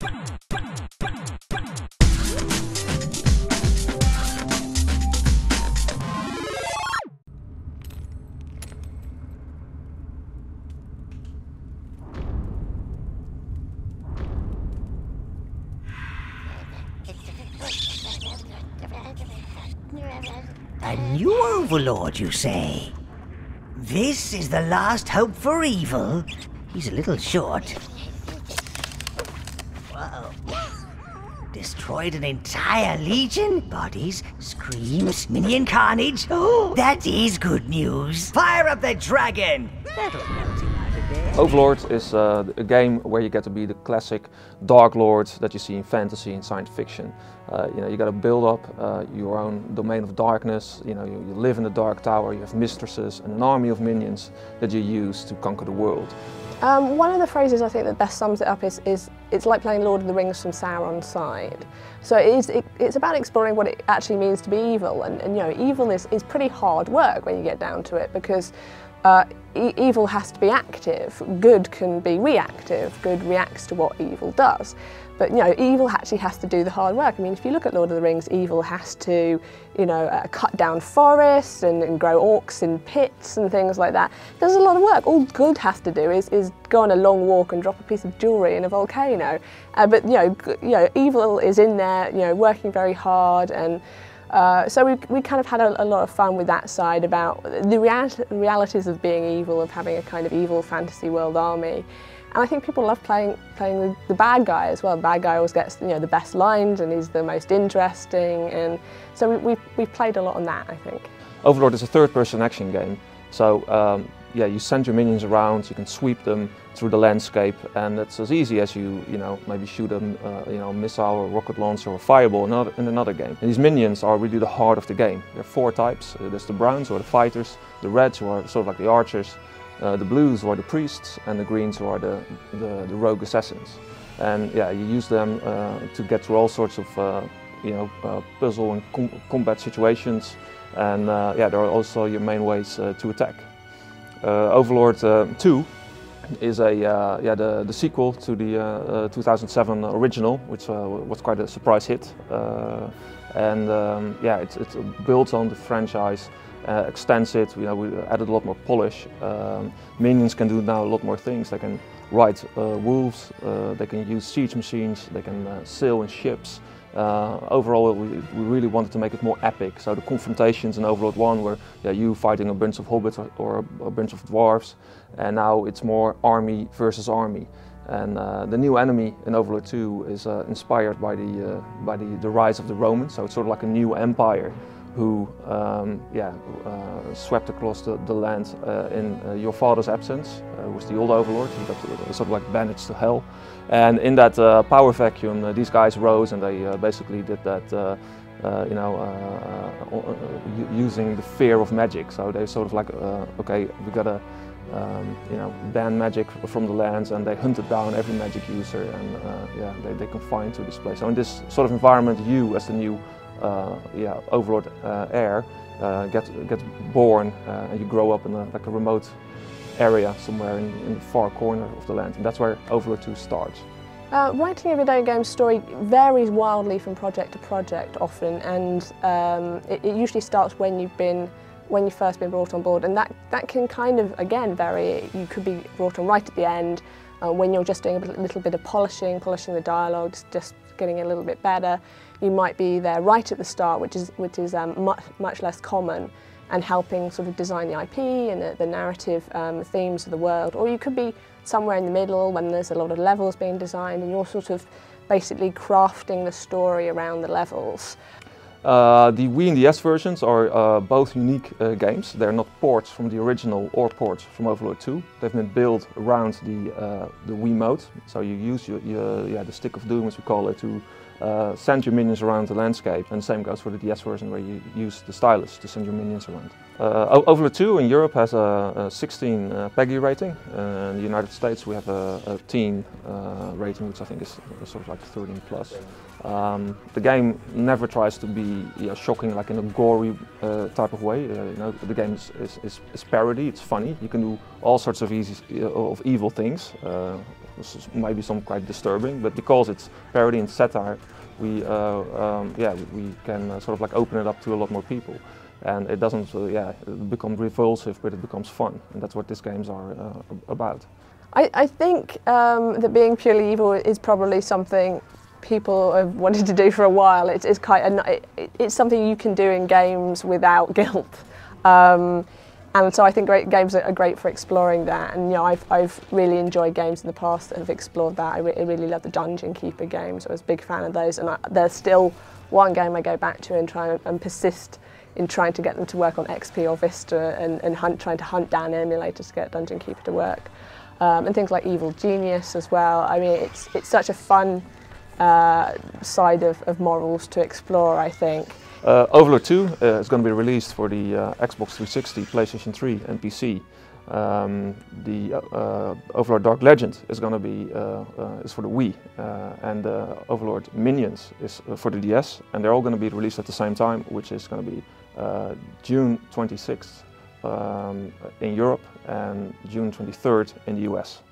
A new Overlord, you say? This is the last hope for evil? He's a little short. Whoa. Destroyed an entire legion? Bodies, screams, minion carnage? Oh, that is good news. Fire up the dragon! That'll melt him out of there. Overlord is a game where you get to be the classic Dark Lord that you see in fantasy and science fiction. You got to build up your own domain of darkness. You live in the Dark Tower. You have mistresses and an army of minions that you use to conquer the world. One of the phrases I think that best sums it up is it's like playing Lord of the Rings from Sauron's side. So it's about exploring what it actually means to be evil, and evil is pretty hard work when you get down to it, because evil has to be active, good can be reactive, good reacts to what evil does. But evil actually has to do the hard work. I mean, if you look at Lord of the Rings, evil has to, cut down forests and grow orcs in pits and things like that. There's a lot of work. All good has to do is go on a long walk and drop a piece of jewellery in a volcano. But evil is in there, working very hard, and so we kind of had a lot of fun with that side about the realities of being evil, of having a kind of evil fantasy world army. And I think people love playing the bad guy as well. The bad guy always gets the best lines and he's the most interesting, and so we've played a lot on that, I think. Overlord is a third-person action game, so you send your minions around, you can sweep them through the landscape, and it's as easy as you maybe shoot a missile or a rocket launcher or a fireball in another game. And these minions are really the heart of the game. There are four types. There's the browns, who are the fighters, the reds, who are sort of like the archers, the blues, who are the priests, and the greens, who are the rogue assassins. And you use them to get through all sorts of puzzle and combat situations, and there are also your main ways to attack. Overlord 2 is the sequel to the 2007 original, which was quite a surprise hit, it's built on the franchise, extends it. We added a lot more polish. Minions can do now a lot more things. They can ride wolves, they can use siege machines, they can sail in ships. Overall, we really wanted to make it more epic. So the confrontations in Overlord 1 were you fighting a bunch of hobbits or a bunch of dwarves, and now it's more army versus army. And the new enemy in Overlord 2 is inspired by the rise of the Romans. So it's sort of like a new empire who swept across the land in your father's absence, was the old Overlord. He got sort of like banished to hell. And in that power vacuum, these guys rose, and they basically did that using the fear of magic. So they sort of like, okay, we gotta ban magic from the lands, and they hunted down every magic user, and they confined to this place. So in this sort of environment, you as the new Overlord heir gets born, and you grow up in a remote area somewhere in the far corner of the land, and that's where Overlord 2 starts. Writing a video game story varies wildly from project to project often, and it usually starts when you've first been brought on board, and that can kind of again vary. You could be brought on right at the end when you're just doing a little bit of polishing the dialogue, just getting a little bit better. You might be there right at the start, which is much less common, and helping sort of design the IP and the narrative themes of the world. Or you could be somewhere in the middle when there's a lot of levels being designed and you're sort of basically crafting the story around the levels. The Wii and DS versions are both unique games. They're not ports from the original or ports from Overlord 2. They've been built around the Wii mode. So you use the stick of doom, as we call it, to send your minions around the landscape. And the same goes for the DS version, where you use the stylus to send your minions around. Overlord 2 in Europe has a 16 PEGI rating. In the United States we have a teen rating, which I think is sort of like 13 plus. The game never tries to be shocking, like in a gory type of way. The game is parody, it's funny. You can do all sorts of evil things. maybe some quite disturbing, but because it's parody and satire, we can sort of like open it up to a lot more people. And it doesn't become revulsive, but it becomes fun, and that's what these games are about. I think that being purely evil is probably something people have wanted to do for a while. It's something you can do in games without guilt, and so I think games are great for exploring that. And I've really enjoyed games in the past that have explored that. I really love the Dungeon Keeper games. I was a big fan of those, and there's still one game I go back to and try and persist in trying to get them to work on XP or Vista, and trying to hunt down emulators to get Dungeon Keeper to work. And things like Evil Genius as well. I mean, it's such a fun side of morals to explore, I think. Overlord 2 is going to be released for the Xbox 360, PlayStation 3 and PC. The Overlord Dark Legend is going to be is for the Wii, and Overlord Minions is for the DS, and they're all going to be released at the same time, which is going to be June 26th in Europe and June 23rd in the US.